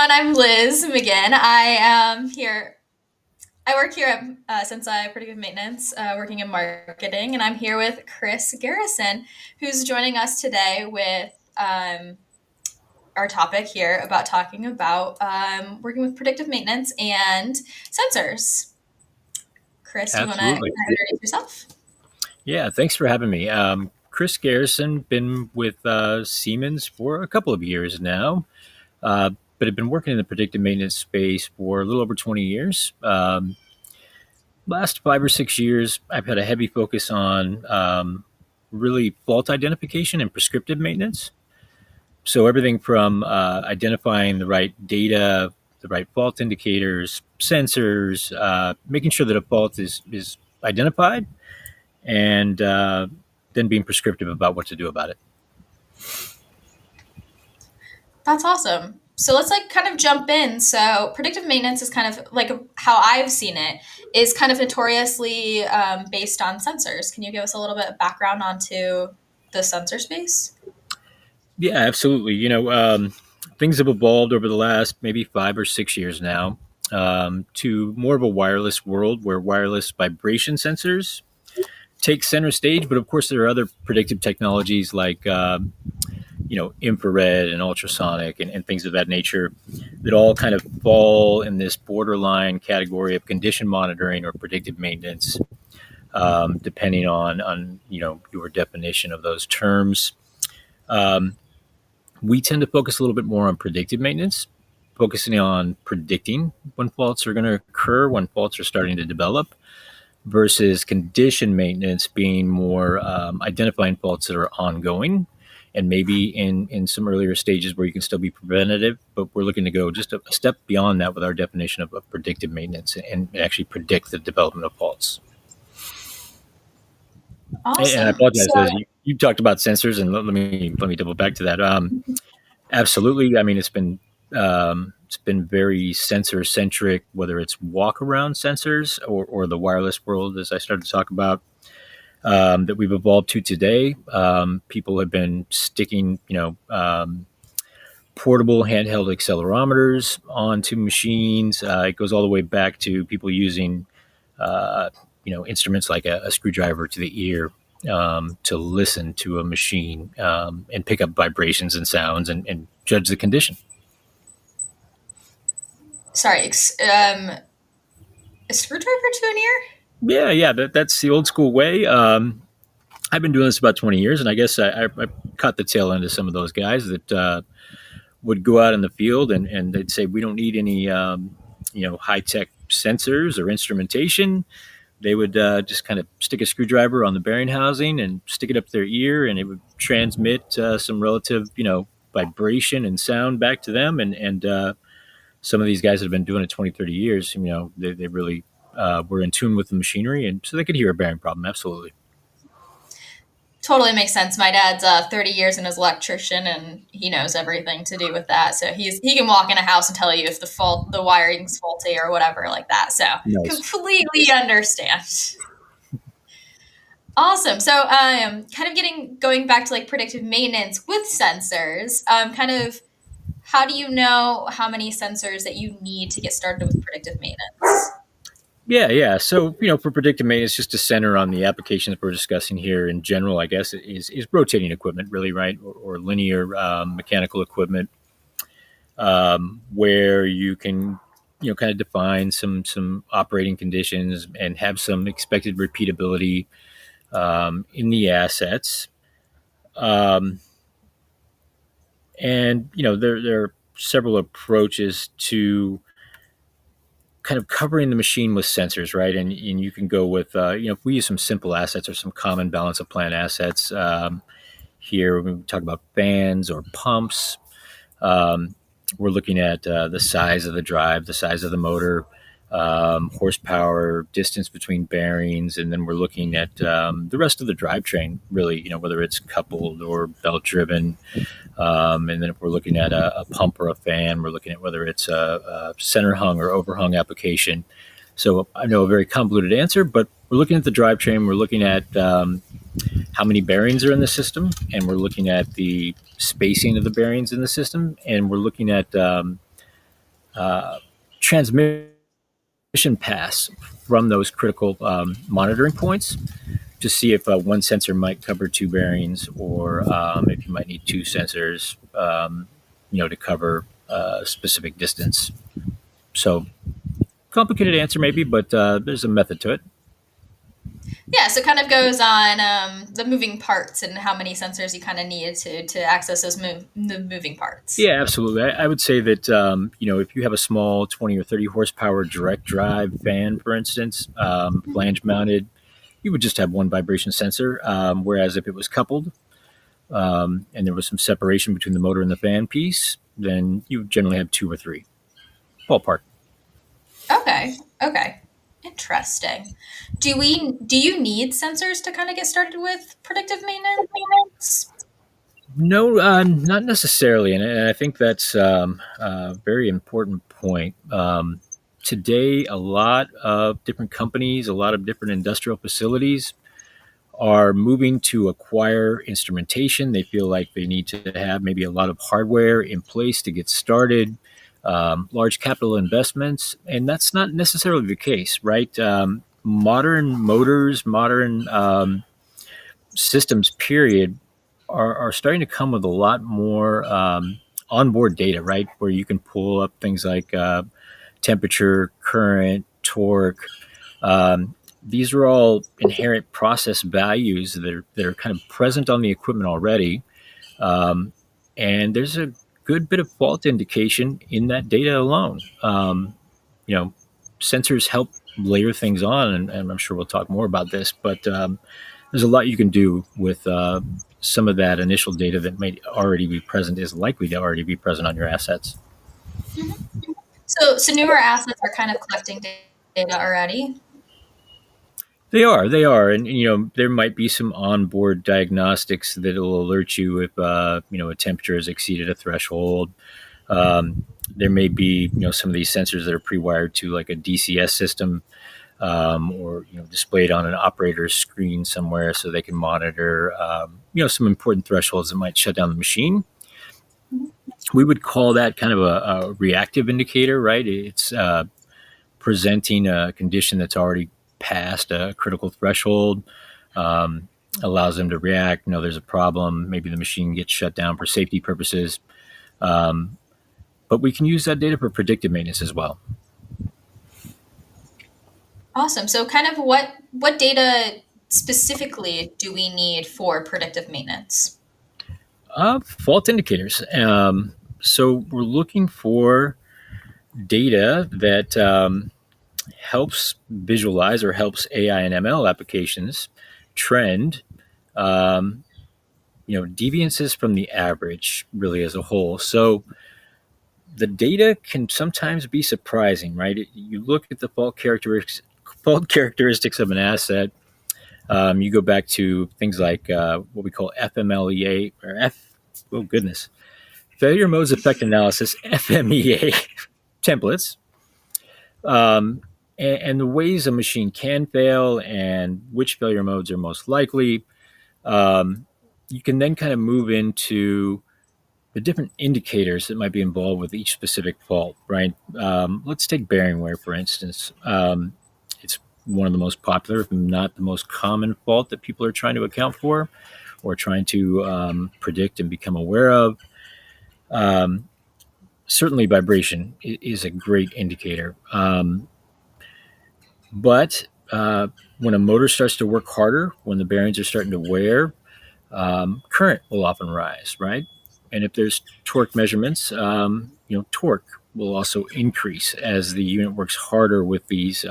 everyone. I'm Liz McGinn. I work here at Senseye Predictive Maintenance, working in marketing, and I'm here with Chris Garrison, who's joining us today with our topic here about talking about working with predictive maintenance and sensors. Chris, do you want to Absolutely. introduce yourself? Yeah, thanks for having me. Chris Garrison, been with Siemens for a couple of years now, but have been working in the predictive maintenance space for a little over 20 years. Last 5 or 6 years, I've had a heavy focus on really fault identification and prescriptive maintenance. So everything from identifying the right data, the right fault indicators, sensors, making sure that a fault is identified, and then being prescriptive about what to do about it. That's awesome. So let's kind of jump in. So predictive maintenance is kind of like how I've seen it is kind of notoriously based on sensors. Can you give us a little bit of background onto the sensor space? Yeah, absolutely. Things have evolved over the last maybe 5 or 6 years now to more of a wireless world where wireless vibration sensors take center stage. But of course, there are other predictive technologies like infrared and ultrasonic and things of that nature that all kind of fall in this borderline category of condition monitoring or predictive maintenance, depending on your definition of those terms. Um, we tend to focus a little bit more on predictive maintenance, focusing on predicting when faults are going to occur, when faults are starting to develop, versus condition maintenance being more identifying faults that are ongoing and maybe in some earlier stages where you can still be preventative. But we're looking to go just a step beyond that with our definition of predictive maintenance and actually predict the development of faults. And I Awesome. apologize, So Liz. You talked about sensors, and let me double back to that. Absolutely. I mean, it's been very sensor centric, whether it's walk around sensors or the wireless world, as I started to talk about, that we've evolved to today. People have been sticking, portable handheld accelerometers onto machines. It goes all the way back to people using, instruments like a screwdriver to the ear to listen to a machine and pick up vibrations and sounds and judge the condition. sorry, a screwdriver to an ear? Yeah, that's the old school way. I've been doing this about 20 years, and I guess I caught the tail end of some of those guys that would go out in the field and they'd say, we don't need any, high tech sensors or instrumentation. They would just kind of stick a screwdriver on the bearing housing and stick it up their ear, and it would transmit some relative, vibration and sound back to them. And some of these guys that have been doing it 20, 30 years, they really were in tune with the machinery, and so they could hear a bearing problem. Absolutely. Totally makes sense. My dad's 30 years in as electrician, and he knows everything to do with that. So he can walk in a house and tell you if the wiring's faulty or whatever like that. So Nice. completely understand. Awesome. So, kind of going back to predictive maintenance with sensors. Kind of how do you know how many sensors that you need to get started with predictive maintenance? Yeah. So, for predictive maintenance, just to center on the application that we're discussing here in general, I guess, is rotating equipment, really, right? Or linear mechanical equipment, where you can, kind of define some operating conditions and have some expected repeatability in the assets. Um, and, there are several approaches to kind of covering the machine with sensors, right? And you can go with, if we use some simple assets or some common balance of plant assets here, when we talk about fans or pumps, um, we're looking at the size of the drive, the size of the motor, horsepower, distance between bearings, and then we're looking at the rest of the drivetrain, really, whether it's coupled or belt driven. And then if we're looking at a pump or a fan, we're looking at whether it's a center hung or overhung application. So I know a very convoluted answer, but we're looking at the drivetrain. We're looking at how many bearings are in the system, and we're looking at the spacing of the bearings in the system, and we're looking at transmission pass from those critical monitoring points to see if one sensor might cover two bearings, or if you might need two sensors, to cover a specific distance. So complicated answer maybe, but there's a method to it. Yeah, so it kind of goes on the moving parts and how many sensors you kind of need to access the moving parts. Yeah, absolutely. I would say that if you have a small 20 or 30 horsepower direct drive fan, for instance, flange mounted, you would just have one vibration sensor. Whereas if it was coupled, and there was some separation between the motor and the fan piece, then you would generally have two or three. Ballpark. Okay. Okay. Interesting. Do you need sensors to kind of get started with predictive maintenance? No, not necessarily, and I think that's a very important point. Today, a lot of different companies, a lot of different industrial facilities are moving to acquire instrumentation. They feel like they need to have maybe a lot of hardware in place to get started, large capital investments, and that's not necessarily the case, right? Modern motors, modern systems, period, are starting to come with a lot more onboard data, right? Where you can pull up things like temperature, current, torque. These are all inherent process values that are kind of present on the equipment already. Um, and there's a good bit of fault indication in that data alone. You know, Sensors help layer things on, and I'm sure we'll talk more about this, but there's a lot you can do with some of that initial data that may already be present, is likely to already be present on your assets. Mhm. So newer assets are kind of collecting data already. They are, and there might be some onboard diagnostics that will alert you if a temperature has exceeded a threshold. There may be some of these sensors that are pre-wired to like a DCS system, or displayed on an operator's screen somewhere, so they can monitor some important thresholds that might shut down the machine. Mhm. We would call that kind of a reactive indicator, right? It's presenting a condition that's already past a critical threshold. Um, Allows them to react. There's a problem. Maybe the machine gets shut down for safety purposes. Um, but we can use that data for predictive maintenance as well. Awesome. So kind of what data specifically do we need for predictive maintenance? Fault indicators. So we're looking for data that helps visualize, or helps AI and ML applications trend, um, deviances from the average, really, as a whole. So the data can sometimes be surprising, right? You look at the fault characteristics of an asset. You go back to things like what we call FMLEA, or oh goodness, failure modes effect analysis, FMEA templates, um, and the ways a machine can fail and which failure modes are most likely. Um, you can then kind of move into the different indicators that might be involved with each specific fault, right? Let's take bearing wear, for instance. It's one of the most popular, if not the most common fault that people are trying to account for, or trying to predict and become aware of. Um, Certainly, vibration is a great indicator. But when a motor starts to work harder, when the bearings are starting to wear, current will often rise, right? And if there's torque measurements, torque will also increase as the unit works harder with these,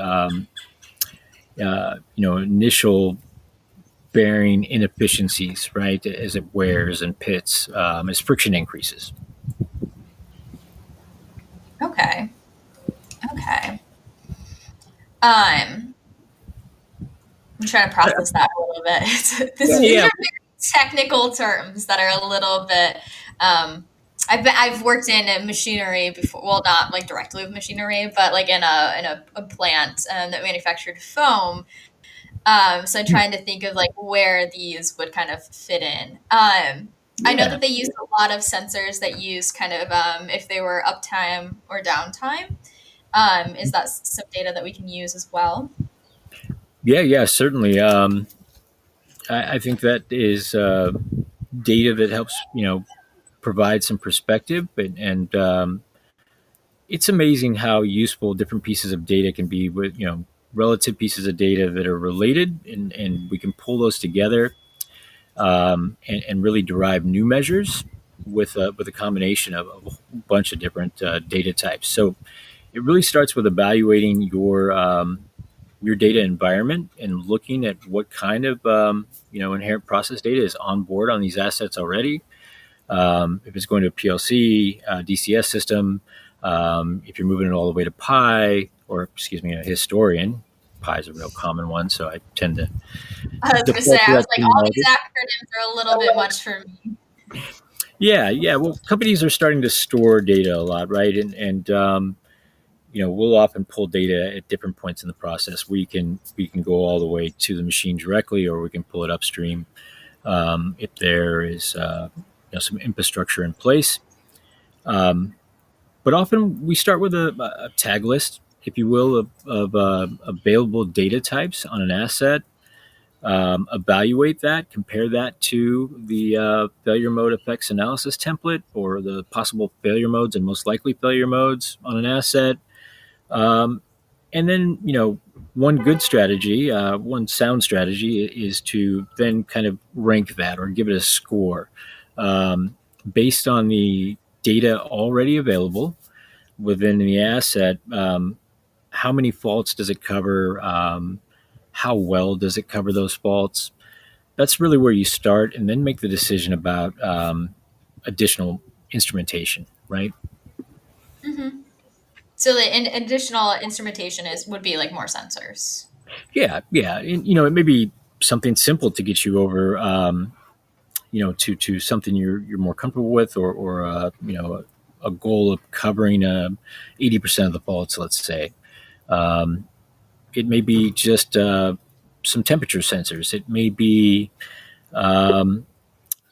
initial bearing inefficiencies, right? As it wears and pits, as friction increases. Okay. Okay. Um, I'm trying to process that a little bit. These Yeah, are very technical terms that are a little bit. Um, I've worked in a machinery before. Well, not like directly with machinery, but like in a plant that manufactured foam. So I'm yeah. trying to think of like where these would kind of fit in. I know Yeah, that they used a lot of sensors that use kind of if they were uptime or downtime. Is that some data that we can use as well? yeah, certainly. I think that is data that helps provide some perspective, and it's amazing how useful different pieces of data can be with relative pieces of data that are related, and we can pull those together and really derive new measures with a combination of a bunch of different data types. So it really starts with evaluating your data environment and looking at what kind of inherent process data is on board on these assets already. If it's going to a PLC, DCS system, if you're moving it all the way to Pi, or excuse me, a historian. Pi is a real common one, so I tend to I was going to say, default to I was that like, all these terminology. acronyms are a little bit much for me. Yeah. Well, companies are starting to store data a lot, right? And we'll often pull data at different points in the process. We can go all the way to the machine directly, or we can pull it upstream if there is some infrastructure in place. Um, but often we start with a tag list, if you will, of available data types on an asset. Evaluate that, compare that to the failure mode effects analysis template or the possible failure modes and most likely failure modes on an asset. Um, and then, one good strategy, one sound strategy is to then kind of rank that or give it a score um, based on the data already available within the asset. How many faults does it cover? How well does it cover those faults? That's really where you start, and then make the decision about additional instrumentation, right? Hmm. So the additional instrumentation is would be like more sensors. Yeah, and, it may be something simple to get you over, to something you're more comfortable with, or a goal of covering 80% of the faults, let's say. Um, it may be just some temperature sensors. It may be um,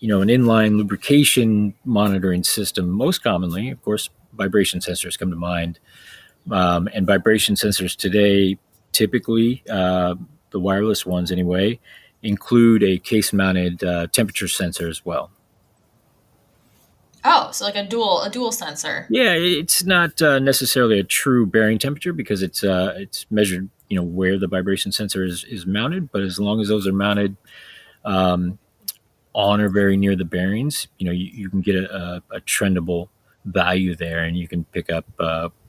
an inline lubrication monitoring system. Most commonly, of course, vibration sensors come to mind. And vibration sensors today, typically, the wireless ones anyway, include a case mounted temperature sensor as well. Oh, so like a dual sensor. Yeah, it's not necessarily a true bearing temperature because it's measured, where the vibration sensor is mounted. But as long as those are mounted um, on or very near the bearings, you can get a trendable value there, and you can pick up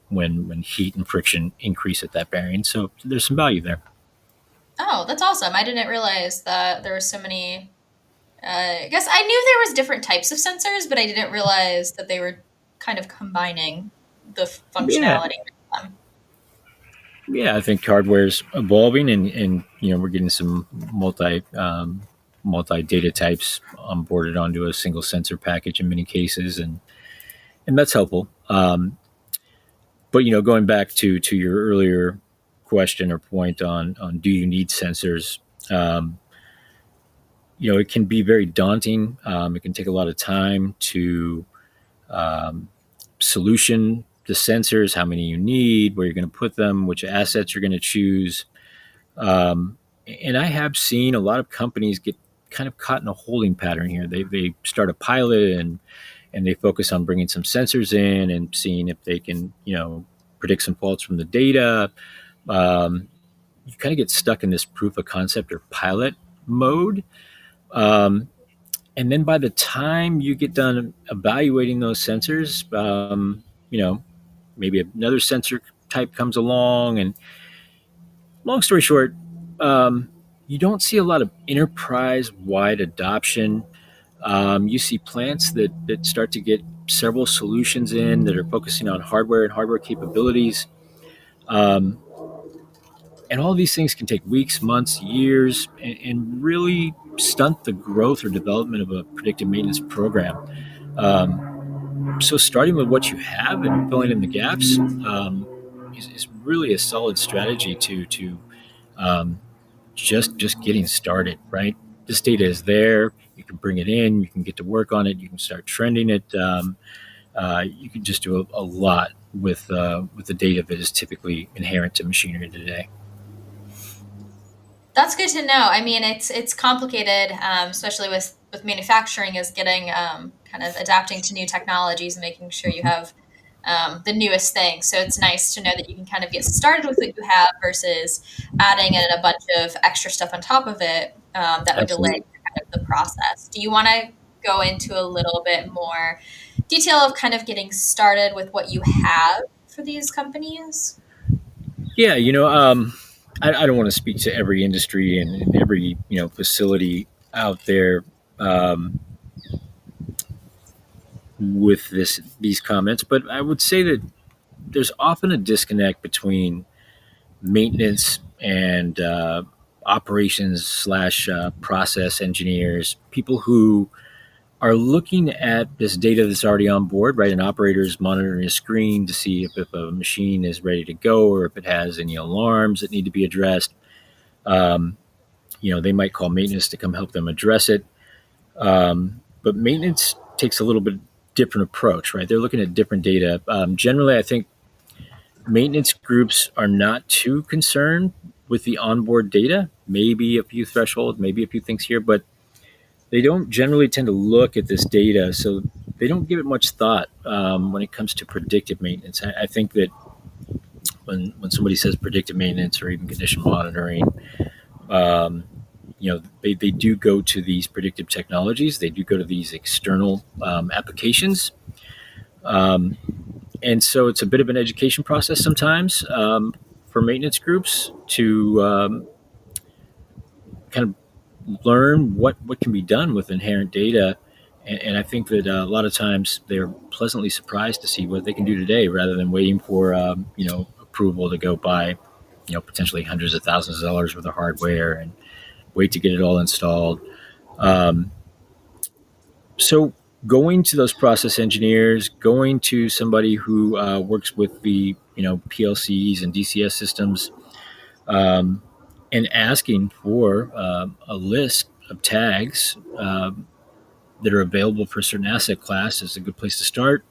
when heat and friction increase at that bearing. So there's some value there. Oh, that's awesome. I didn't realize that there were so many. I guess I knew there was different types of sensors, but I didn't realize that they were kind of combining the Yeah, functionality with them. yeah. I think hardware's evolving, and we're getting some multi data types onboarded onto a single sensor package in many cases, and that's helpful. But going back to your earlier question or point on do you need sensors? Um, it can be very daunting. It can take a lot of time to um, solution the sensors, how many you need, where you're going to put them, which assets you're going to choose. And I have seen a lot of companies get kind of caught in a holding pattern here. They start a pilot, and they focus on bringing some sensors in and seeing if they can predict some faults from the data. Um, you kind of get stuck in this proof of concept or pilot mode. Um, and then by the time you get done evaluating those sensors, maybe another sensor type comes along. And long story short, um, you don't see a lot of enterprise wide adoption. You see plants that start to get several solutions in that are focusing on hardware and hardware capabilities. Um, and all of these things can take weeks, months, years, and really stunt the growth or development of a predictive maintenance program. So starting with what you have and filling in the gaps is really a solid strategy to um, just getting started. Right, this data is there. You can bring it in, you can get to work on it, you can start trending it. You can just do a lot with the data that is typically inherent to machinery today. That's good to know. I mean, it's complicated, especially with manufacturing, is getting kind of adapting to new technologies and making sure you Mhm. have the newest thing. So it's nice to know that you can kind of get started with what you have versus adding in a bunch of extra stuff on top of it that would delay Absolutely. kind of the process. Do you want to go into a little bit more detail of kind of getting started with what you have for these companies? Yeah, I don't want to speak to every industry and every facility out there um, with these comments, but I would say that there's often a disconnect between maintenance and operations slash process engineers, people who are looking at this data that's already on board, right? An operator is monitoring a screen to see if a machine is ready to go or if it has any alarms that need to be addressed. Um, they might call maintenance to come help them address it. But maintenance takes a little bit different approach, right? They're looking at different data. Generally, I think maintenance groups are not too concerned with the onboard data. Maybe a few thresholds, maybe a few things here, but they don't generally tend to look at this data, so they don't give it much thought when it comes to predictive maintenance. I think that when somebody says predictive maintenance or even condition monitoring, um, they do go to these predictive technologies. They do go to these external applications. Um, and so it's a bit of an education process sometimes for maintenance groups to kind of learn what can be done with inherent data. And I think that a lot of times they're pleasantly surprised to see what they can do today rather than waiting for approval to go buy potentially hundreds of thousands of dollars worth of hardware and wait to get it all installed. Um, so going to those process engineers, going to somebody who works with the PLCs and DCS systems, um, and asking for a list of tags that are available for a certain asset class is a good place to start.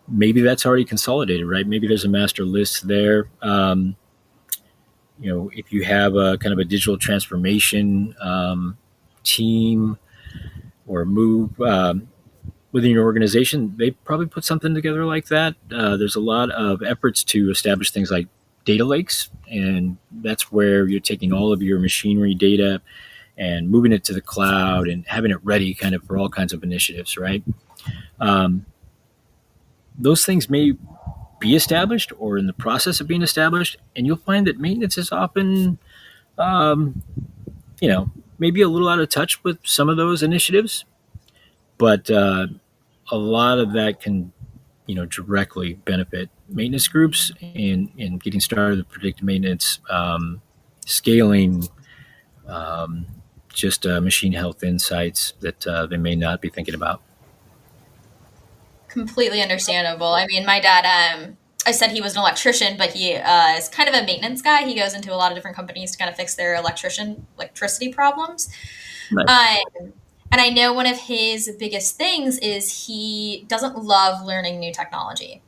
Maybe that's already consolidated, right? Maybe there's a master list there. If you have a kind of a digital transformation team or move within your organization, they probably put something together like that. There's a lot of efforts to establish things like data lakes, and that's where you're taking all of your machinery data and moving it to the cloud and having it ready kind of for all kinds of initiatives, right? Um, those things may be established or in the process of being established, and you'll find that maintenance is often, um, you know, maybe a little out of touch with some of those initiatives, but a lot of that can directly benefit maintenance groups in getting started with predictive maintenance, scaling, um, just machine health insights that they may not be thinking about. Completely understandable. I mean, my dad, I said he was an electrician, but he is kind of a maintenance guy. He goes into a lot of different companies to kind of fix their electricity problems. Nice. Um, and I know one of his biggest things is he doesn't love learning new technology.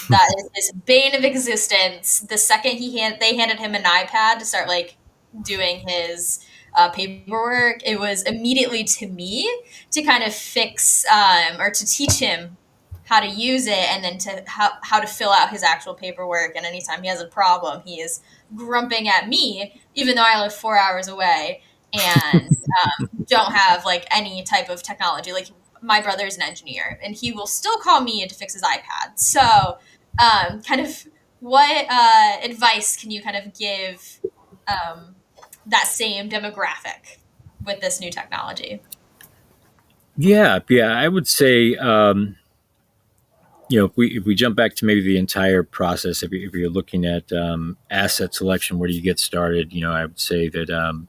That is his bane of existence. The second they handed him an iPad to start like doing his paperwork, it was immediately to me to kind of fix or to teach him how to use it and then to how to fill out his actual paperwork. And anytime he has a problem, he is grumping at me, even though I live 4 hours away and don't have like any type of technology. Like my brother's an engineer and he will still call me to fix his iPad. So kind of what advice can you kind of give um, that same demographic with this new technology? Yeah. I would say, if we jump back to maybe the entire process, if you're looking at asset selection, where do you get started? I would say that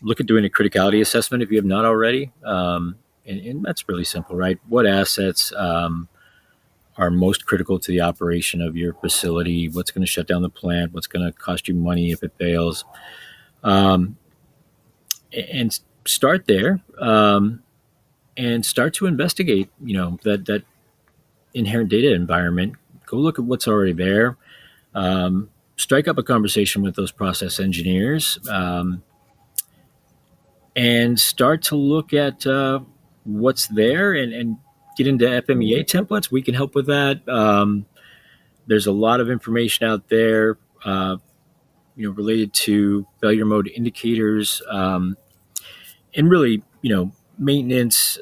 look at doing a criticality assessment if you have not already, and that's really simple, right? What assets are most critical to the operation of your facility? What's going to shut down the plant? What's going to cost you money if it fails? And start there. and start to investigate, that inherent data environment. Go look at what's already there. Strike up a conversation with those process engineers, and start to look at what's there, and get into FMEA templates. We can help with that. There's a lot of information out there, related to failure mode indicators, and really, maintenance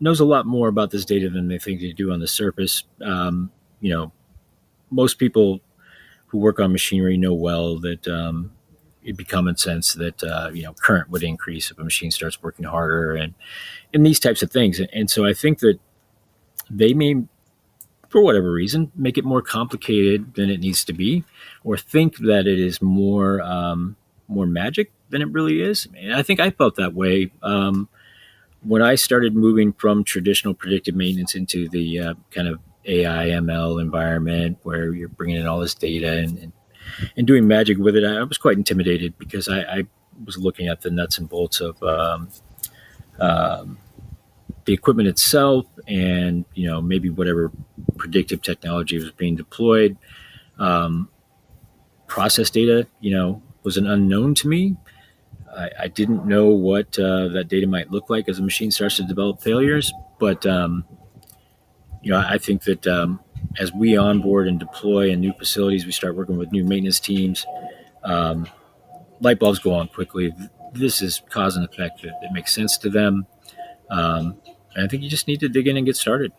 knows a lot more about this data than they think they do on the surface. You know, most people who work on machinery know well that it'd be common sense that current would increase if a machine starts working harder, and these types of things. And so I think that they may, for whatever reason, make it more complicated than it needs to be, or think that it is more magic than it really is. And I think I felt that way when I started moving from traditional predictive maintenance into the kind of AI ML environment where you're bringing in all this data and doing magic with it. I was quite intimidated because I was looking at the nuts and bolts of um, the equipment itself, and maybe whatever predictive technology was being deployed. Um, Process data, was an unknown to me. I didn't know what that data might look like as a machine starts to develop failures. But I think that as we onboard and deploy in new facilities, we start working with new maintenance teams. Um, Light bulbs go on quickly. This is cause and effect that makes sense to them. And I think you just need to dig in and get started.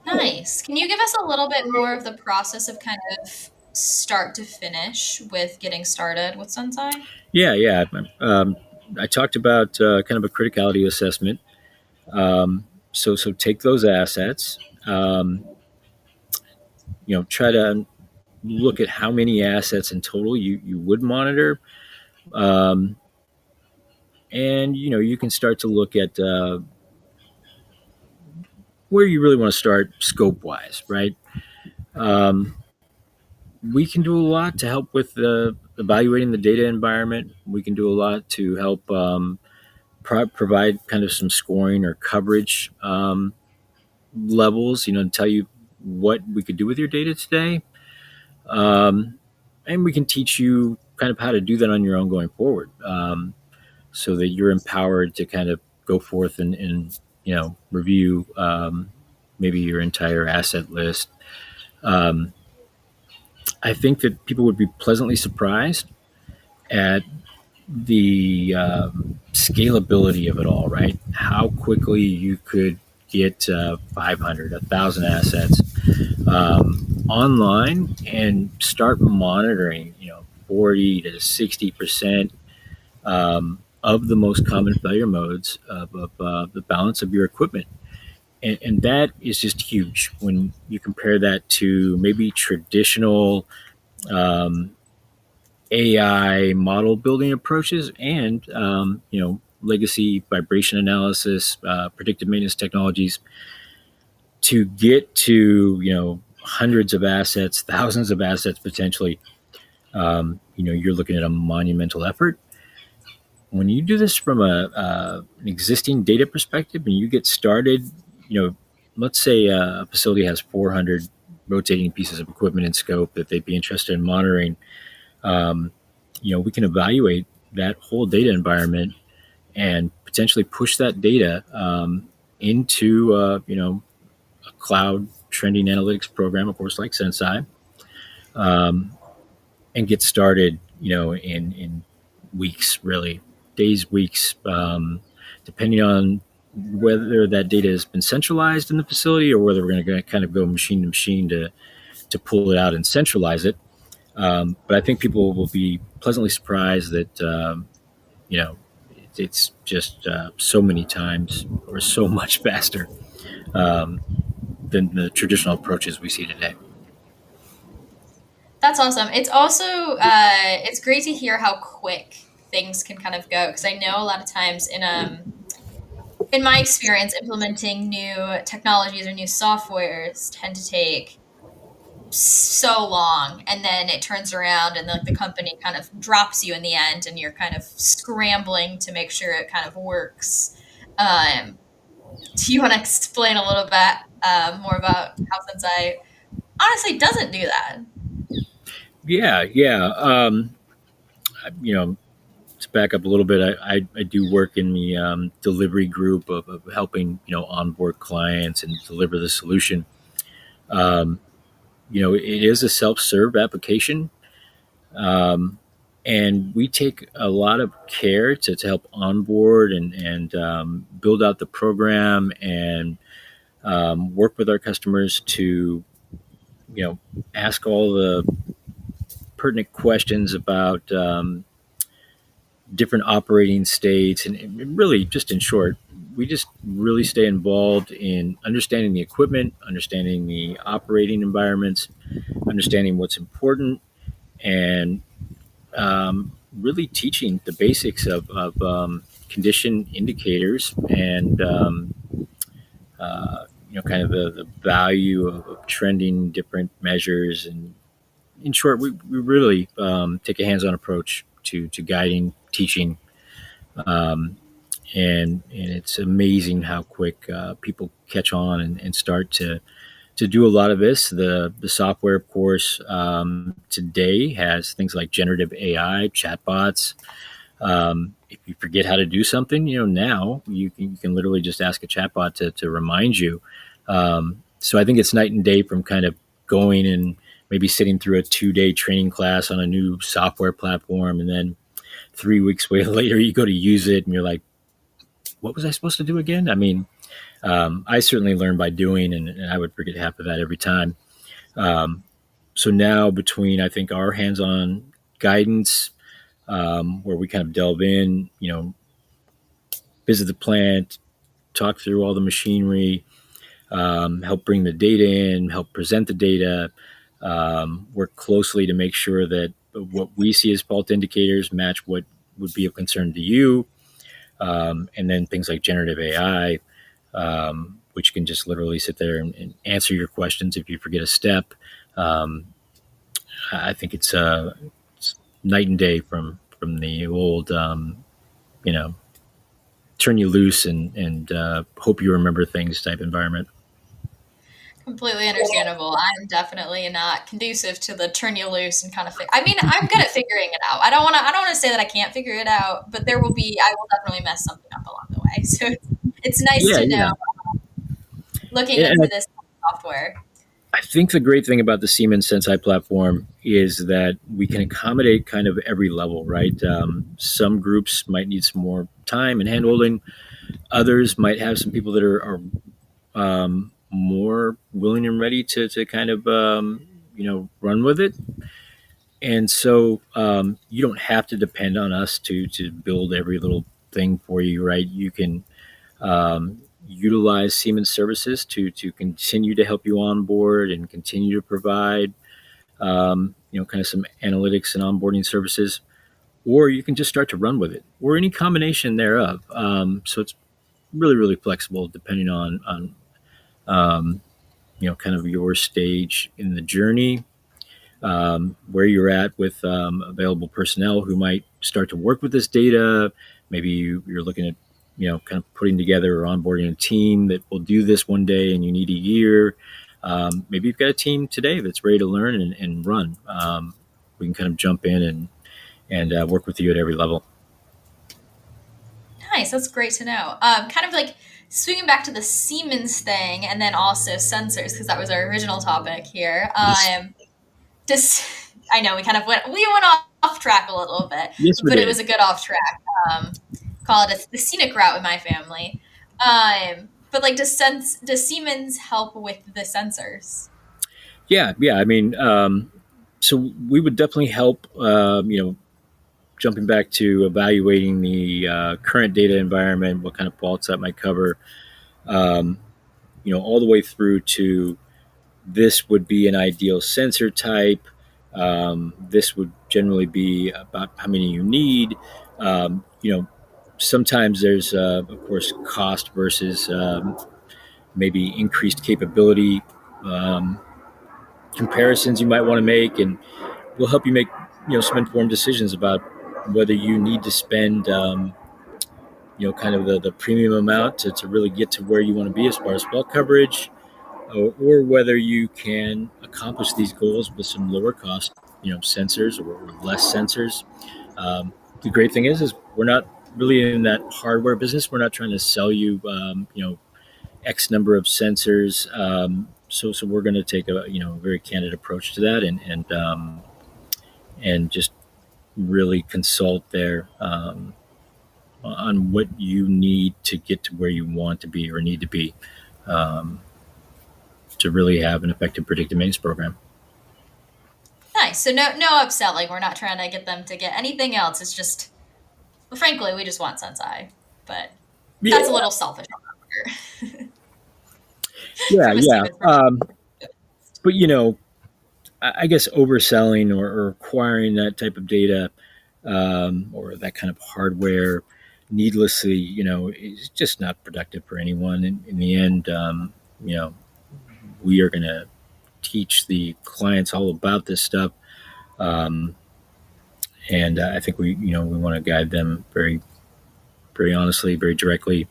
Nice. Can you give us a little bit more of the process of kind of start to finish with getting started with Sensei? Yeah, yeah. I talked about kind of a criticality assessment. So take those assets. Try to look at how many assets in total you would monitor, um, and you can start to look at where you really want to start scope wise, right? Um, we can do a lot to help with evaluating the data environment. We can do a lot to help provide kind of some scoring or coverage levels, to tell you what we could do with your data today. Um, and we can teach you kind of how to do that on your own going forward, so that you're empowered to kind of go forth and review maybe your entire asset list. Um, I think that people would be pleasantly surprised at the scalability of it all, right? How quickly you could get 500, 1,000 assets online and start monitoring, 40 to 60% of the most common failure modes of the balance of your equipment. And that is just huge when you compare that to maybe traditional um, AI model building approaches, and legacy vibration analysis, predictive maintenance technologies to get to hundreds of assets, thousands of assets potentially. You're looking at a monumental effort. When you do this from an existing data perspective and you get started, let's say a facility has 400 rotating pieces of equipment in scope that they'd be interested in monitoring. um, we can evaluate that whole data environment and potentially push that data into a cloud trending analytics program, of course, like Senseye, um, and get started, in weeks, really, days, weeks, depending on whether that data has been centralized in the facility or whether we're going to kind of go machine to machine to pull it out and centralize it. But I think people will be pleasantly surprised that it's just so many times or so much faster um, than the traditional approaches we see today. That's awesome. It's also it's great to hear how quick things can kind of go because I know a lot of times in my experience implementing new technologies or new softwares tend to take so long, and then it turns around and like the company kind of drops you in the end, and you're kind of scrambling to make sure it kind of works. Um, do you want to explain a little bit more about how Sensei honestly doesn't do that? Yeah, yeah. You know, to back up a little bit, I do work in the delivery group of helping onboard clients and deliver the solution. Um, it is a self-serve application, um, and we take a lot of care to help onboard and build out the program and work with our customers to ask all the pertinent questions about different operating states, and really, just in short, we just really stay involved in understanding the equipment, understanding the operating environments, understanding what's important, and really teaching the basics of condition indicators and kind of the value of trending different measures. And in short, we really take a hands-on approach to guiding, teaching, um, and it's amazing how quick people catch on and start to do a lot of this. The software, of course, today has things like generative AI, chatbots. If you forget how to do something, now you can literally just ask a chatbot to remind you. So I think it's night and day from kind of going and maybe sitting through a 2-day training class on a new software platform, and then 3 weeks later you go to use it and you're like, what was I supposed to do again? I mean, I certainly learn by doing, and I would forget half of that every time. Um, so now, between I think our hands-on guidance, where we kind of delve in, visit the plant, talk through all the machinery, help bring the data in, help present the data, work closely to make sure that what we see as fault indicators match what would be of concern to you, and then things like generative AI, which can just literally sit there and answer your questions if you forget a step. Um, I think it's night and day from the old, you know, turn you loose and hope you remember things type environment. Completely understandable. I'm definitely not conducive to the turn you loose and kind of. I mean, I'm good at figuring it out. I don't want to. I don't want to say that I can't figure it out, but there will be. I will definitely mess something up along the way. So it's nice Yeah, to know yeah. looking And into this software. I think the great thing about the Siemens Senseye platform is that we can accommodate kind of every level, right? Some groups might need some more time and handholding. Others might have some people that are more willing and ready to kind of run with it. And so you don't have to depend on us to build every little thing for you, right? You can utilize Siemens services to continue to help you on board and continue to provide kind of some analytics and onboarding services, or you can just start to run with it, or any combination thereof. So it's really really flexible depending on kind of your stage in the journey, where you're at with available personnel who might start to work with this data. Maybe you're looking at kind of putting together or onboarding a team that will do this one day and you need a year. Maybe you've got a team today that's ready to learn and run. We can kind of jump in and work with you at every level. Nice. That's great to know. Kind of like swinging back to the Siemens thing, and then also sensors because that was our original topic here. Yes, Just I know we went off track a little bit, yes, we but it did. was a good off track. Call it the scenic route with my family. But like, does Siemens help with the sensors? Yeah, yeah. I mean, so we would definitely help. Jumping back to evaluating the current data environment, what kind of faults that might cover, um, all the way through to this would be an ideal sensor type. This would generally be about how many you need. Sometimes there's, of course, cost versus maybe increased capability. Um, comparisons you might want to make, and we'll help you make some informed decisions about whether you need to spend kind of the premium amount to really get to where you want to be as far as well coverage, or whether you can accomplish these goals with some lower cost sensors or less sensors. The great thing is we're not really in that hardware business. We're not trying to sell you X number of sensors. So we're going to take a very candid approach to that, and just really consult there on what you need to get to where you want to be or need to be, um, to really have an effective predictive maintenance program. Nice. So no upselling. We're not trying to get them to get anything else. It's just, well, frankly, we just want Senseye, but that's a Yeah, little selfish yeah, from a yeah. Siemens perspective. But I guess overselling or acquiring that type of data, or that kind of hardware needlessly, is just not productive for anyone. In the end, you know, we are going to teach the clients all about this stuff, um, and I think we want to guide them very, very honestly, very directly.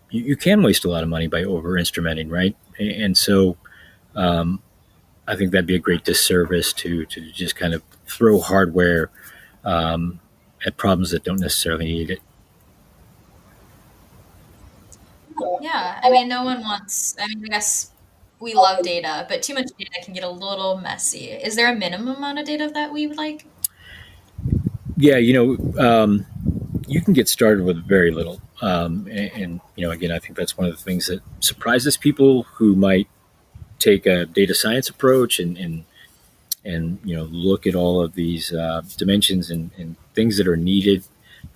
You can waste a lot of money by over instrumenting, right? And so, um, I think that'd be a great disservice to just kind of throw hardware um, at problems that don't necessarily need it. Yeah, I mean, no one wants. I mean, I guess we love data, but too much data can get a little messy. Is there a minimum amount of data that we would like? Yeah, you can get started with very little, and again, I think that's one of the things that surprises people who might take a data science approach and look at all of these dimensions and things that are needed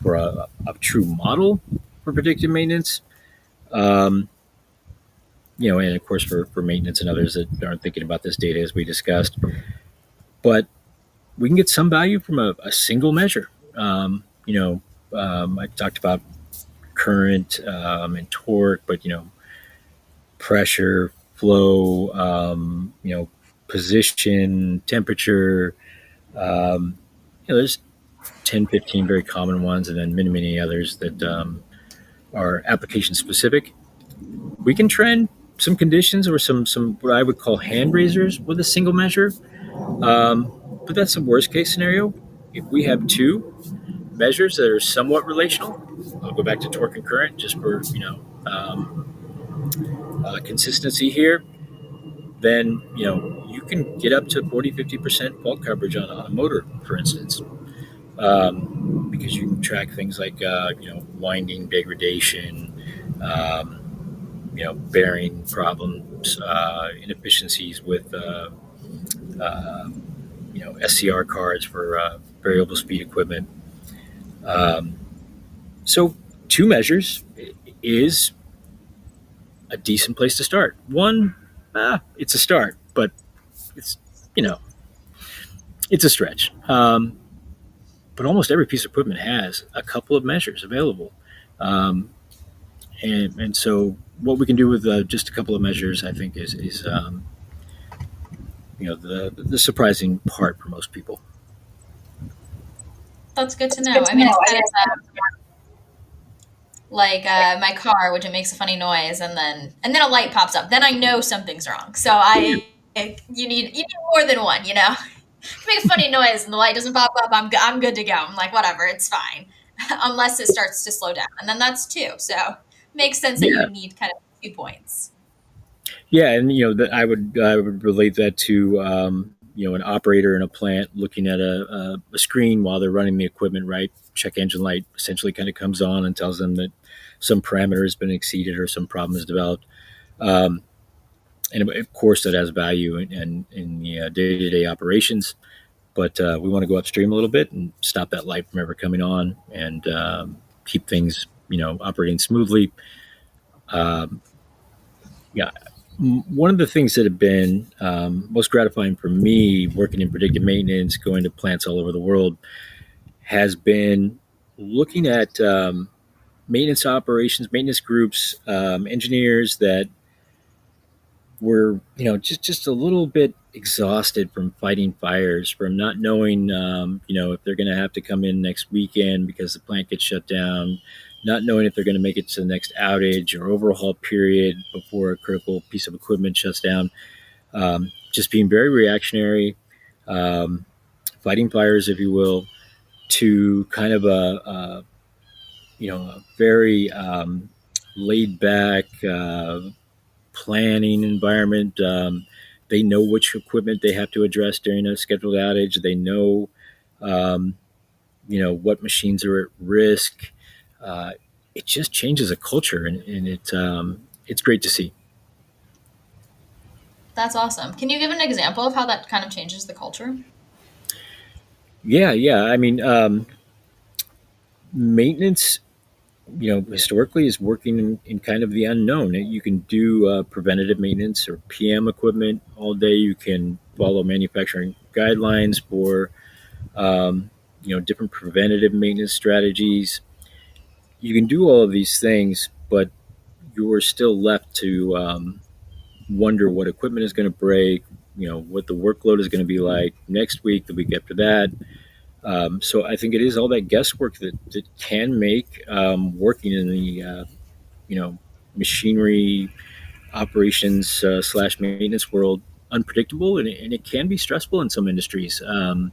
for a true model for predictive maintenance. Um, and of course for maintenance and others that aren't thinking about this data as we discussed. But we can get some value from a single measure. I talked about current and torque, but pressure, flow, position, temperature. There's 10, 15 very common ones, and then many others that are application specific. We can trend some conditions or some what I would call hand raisers with a single measure. But that's the worst case scenario. If we have two measures that are somewhat relational, I'll go back to torque and current just for consistency here. Then you can get up to 40-50% fault coverage on a motor, for instance, because you can track things like winding degradation, bearing problems, inefficiencies with uh, SCR cards for variable speed equipment. Um, so two measures is a decent place to start. One, it's a start, but it's you know it's a stretch. But almost every piece of equipment has a couple of measures available, um, and so what we can do with just a couple of measures, I think, is the surprising part for most people. That's good to know. I mean, it's kind of like my car, which it makes a funny noise, and then a light pops up. Then I know something's wrong. So you need more than one. If you make a funny noise and the light doesn't pop up, I'm good to go. I'm like, whatever, it's fine, unless it starts to slow down, and then that's two. So makes sense that Yeah, you need kind of 2 points. yeah, and I would relate that to an operator in a plant looking at a screen while they're running the equipment. Right, check engine light essentially kind of comes on and tells them that some parameter has been exceeded or some problem is developed. Um, and of course, that has value in the day-to-day operations. But we want to go upstream a little bit and stop that light from ever coming on and keep things operating smoothly. Um, yeah, one of the things that have been most gratifying for me working in predictive maintenance, going to plants all over the world, has been looking at maintenance operations, maintenance groups, engineers that were just a little bit exhausted from fighting fires, from not knowing if they're going to have to come in next weekend because the plant gets shut down, not knowing if they're going to make it to the next outage or overhaul period before a critical piece of equipment shuts down. Just being very reactionary, um, fighting fires, if you will, to kind of a very laid back planning environment. They know which equipment they have to address during a scheduled outage. They know, um, what machines are at risk. Uh, it just changes a culture, and it's great to see. That's awesome. Can you give an example of how that kind of changes the culture? Yeah, yeah. I mean, maintenance, historically is working in kind of the unknown. You can do preventative maintenance or PM equipment all day. You can follow manufacturing guidelines for different preventative maintenance strategies. You can do all of these things, but you're still left to wonder what equipment is going to break, what the workload is going to be like next week, the week after that. So I think it is all that guesswork that can make working in the machinery operations slash maintenance world unpredictable, and it can be stressful in some industries. And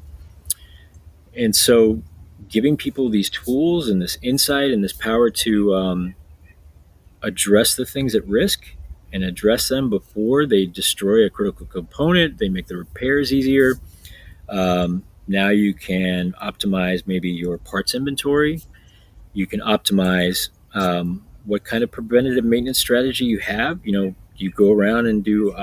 so giving people these tools and this insight and this power to address the things at risk and address them before they destroy a critical component, they make the repairs easier. Now you can optimize maybe your parts inventory. You can optimize what kind of preventative maintenance strategy you have. You go around and do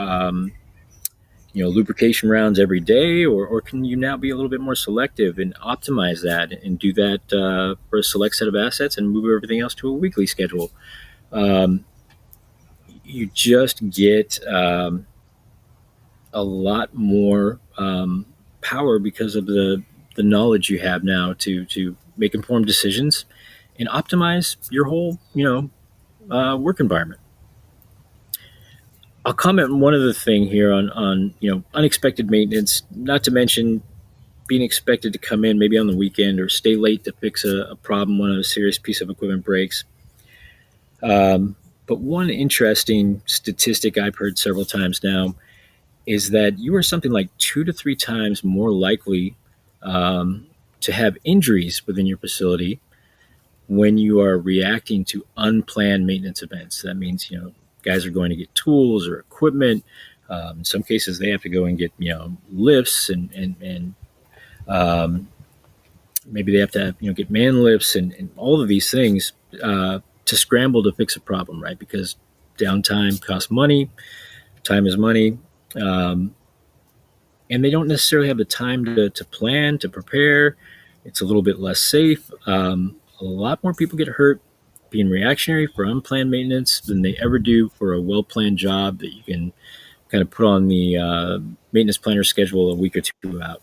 lubrication rounds every day, or can you now be a little bit more selective and optimize that and do that for a select set of assets and move everything else to a weekly schedule? Um, you just get a lot more power because of the knowledge you have now to make informed decisions and optimize your whole work environment. I'll comment on one other thing here on unexpected maintenance. Not to mention being expected to come in maybe on the weekend or stay late to fix a problem when a serious piece of equipment breaks. But one interesting statistic I've heard several times now is that you are something like 2 to 3 times more likely to have injuries within your facility when you are reacting to unplanned maintenance events. That means, guys are going to get tools or equipment. In some cases, they have to go and get, lifts and maybe they have to have, get man lifts and all of these things to scramble to fix a problem, right? Because downtime costs money, time is money. Um, and they don't necessarily have the time to plan, to prepare. It's a little bit less safe. A lot more people get hurt being reactionary for unplanned maintenance than they ever do for a well planned job that you can kind of put on the maintenance planner schedule a week or two out.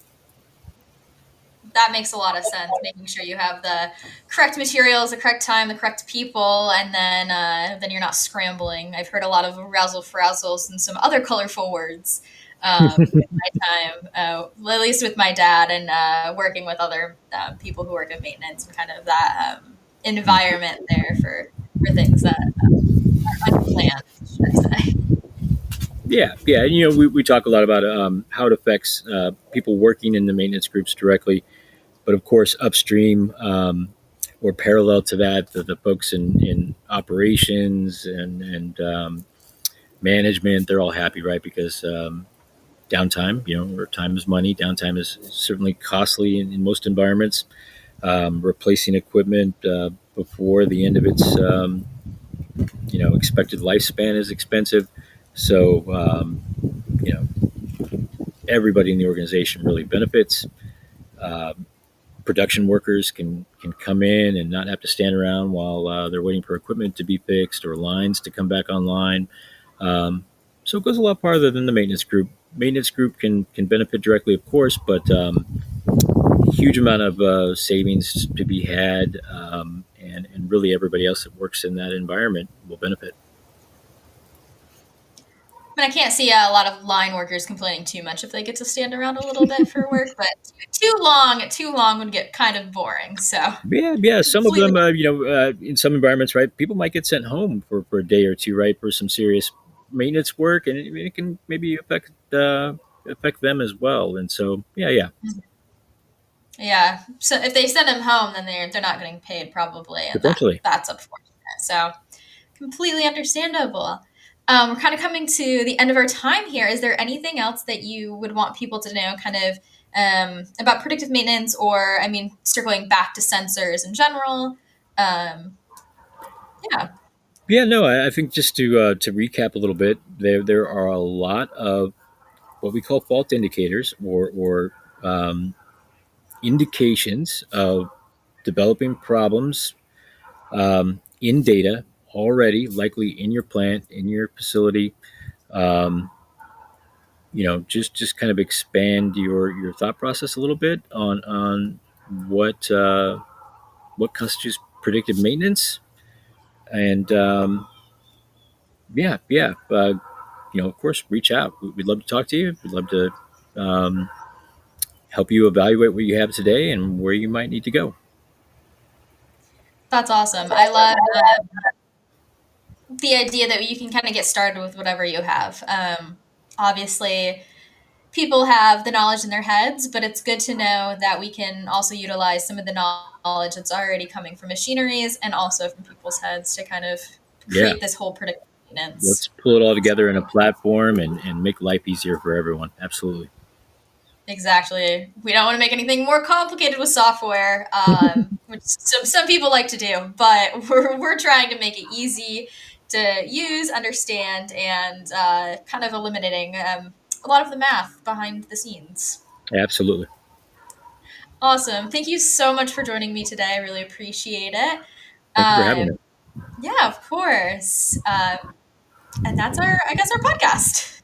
That makes a lot of sense. Making sure you have the correct materials, the correct time, the correct people, and then you're not scrambling. I've heard a lot of arousal frazzles and some other colorful words in my time, at least with my dad and working with other people who work in maintenance and kind of that environment there for things that are unplanned, should I say. Yeah, yeah. We talk a lot about how it affects people working in the maintenance groups directly, but of course, upstream or parallel to that, the folks in operations and management, they're all happy, right? Because downtime, where time is money, downtime is certainly costly in most environments. Replacing equipment before the end of its expected lifespan is expensive. So you know everybody in the organization really benefits. Uh, Production workers can come in and not have to stand around while they're waiting for equipment to be fixed or lines to come back online. So it goes a lot farther than the maintenance group. Maintenance group can benefit directly, of course, but huge amount of savings to be had, and really everybody else that works in that environment will benefit. I mean, I can't see a lot of line workers complaining too much if they get to stand around a little bit for work, but too long would get kind of boring. So Yeah, yeah. Some of completely. them, in some environments, right, people might get sent home for a day or two, right, for some serious maintenance work, and it can maybe affect them as well. And so, yeah, yeah. Yeah. So if they send them home, then they're not getting paid probably, and Potentially. that's unfortunate. So completely understandable. We're kind of coming to the end of our time here. Is there anything else that you would want people to know, kind of about predictive maintenance, or I mean, circling back to sensors in general? Um, yeah, Yeah, no, I think just to recap a little bit, there are a lot of what we call fault indicators or indications of developing problems in data already, likely in your plant, in your facility. Um, just kind of expand your thought process a little bit on what constitutes predictive maintenance, and yeah, yeah. Of course, reach out. We'd love to talk to you. We'd love to um, help you evaluate what you have today and where you might need to go. that's awesome. I love the idea that you can kind of get started with whatever you have. Obviously, people have the knowledge in their heads, but it's good to know that we can also utilize some of the knowledge that's already coming from machineries and also from people's heads to kind of Yeah, create this whole predictive let's maintenance. pull it all together in a platform and make life easier for everyone. Absolutely. Exactly. We don't want to make anything more complicated with software, which some people like to do, but we're trying to make it easy to use, understand, and kind of eliminating a lot of the math behind the scenes. Absolutely. Awesome. Thank you so much for joining me today. I really appreciate it. Thank you for having Um, me. yeah, of course. And that's our, I guess, our podcast.